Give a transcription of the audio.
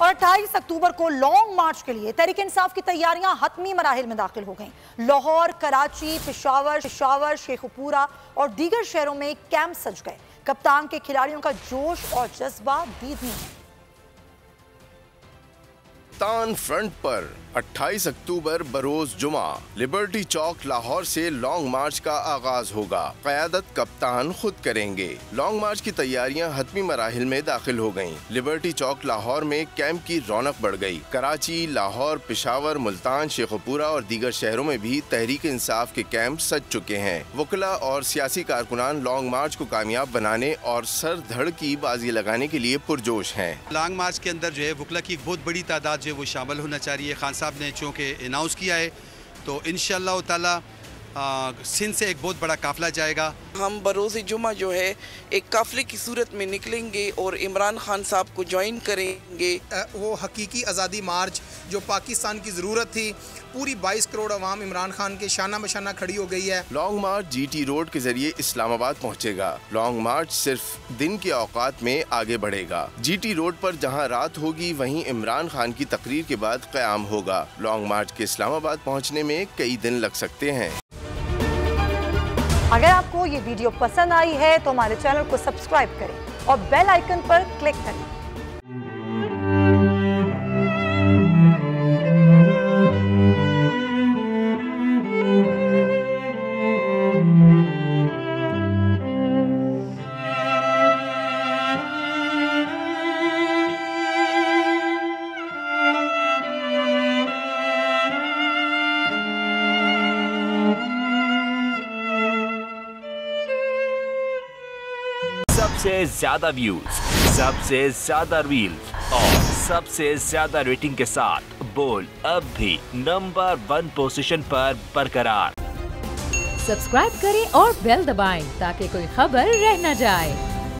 और 28 अक्टूबर को लॉन्ग मार्च के लिए तहरीक इंसाफ की तैयारियां हतमी मराहिल में दाखिल हो गईं। लाहौर, कराची, पेशावर, शेखुपुरा और दीगर शहरों में कैंप सज गए। कप्तान के खिलाड़ियों का जोश और जज्बा दीदनी है। कप्तान फ्रंट पर 28 अक्टूबर बरोज जुमा लिबर्टी चौक लाहौर से लॉन्ग मार्च का आगाज होगा। क़यादत कप्तान खुद करेंगे। लॉन्ग मार्च की तैयारियां हतमी मराहिल में दाखिल हो गईं। लिबर्टी चौक लाहौर में कैंप की रौनक बढ़ गई। कराची, लाहौर, पेशावर, मुल्तान, शेखुपुरा और दीगर शहरों में भी तहरीक इंसाफ के कैंप सज चुके हैं। वकला और सियासी कारकुनान लॉन्ग मार्च को कामयाब बनाने और सर धड़ की बाजी लगाने के लिए पुरजोश हैं। लॉन्ग मार्च के अंदर जो है वकला की एक बहुत बड़ी तादाद जो है वो शामिल होना चाहिए। खान साहब ने चूँकि अनाउंस किया है तो इंशाअल्लाह ताला सिंध से एक बहुत बड़ा काफिला जाएगा। हम बरोज़ जुमा जो है एक काफिले की सूरत में निकलेंगे और इमरान खान साहब को ज्वाइन करेंगे। वो हकीकी आज़ादी मार्च जो पाकिस्तान की ज़रूरत थी, पूरी 22 करोड़ अवाम इमरान खान के शाना बशाना खड़ी हो गई है। लॉन्ग मार्च जीटी रोड के जरिए इस्लामाबाद पहुंचेगा। लॉन्ग मार्च सिर्फ दिन के औकात में आगे बढ़ेगा। जीटी रोड पर जहां रात होगी वहीं इमरान खान की तकरीर के बाद क़याम होगा। लॉन्ग मार्च के इस्लामाबाद पहुंचने में कई दिन लग सकते हैं। अगर आपको ये वीडियो पसंद आई है तो हमारे चैनल को सब्सक्राइब करें और बेल आइकन पर क्लिक करें। सबसे ज्यादा व्यूज, सबसे ज्यादा रील्स और सबसे ज्यादा रेटिंग के साथ बोल अब भी नंबर 1 पोजीशन पर बरकरार। सब्सक्राइब करें और बेल दबाएं ताकि कोई खबर रह न जाए।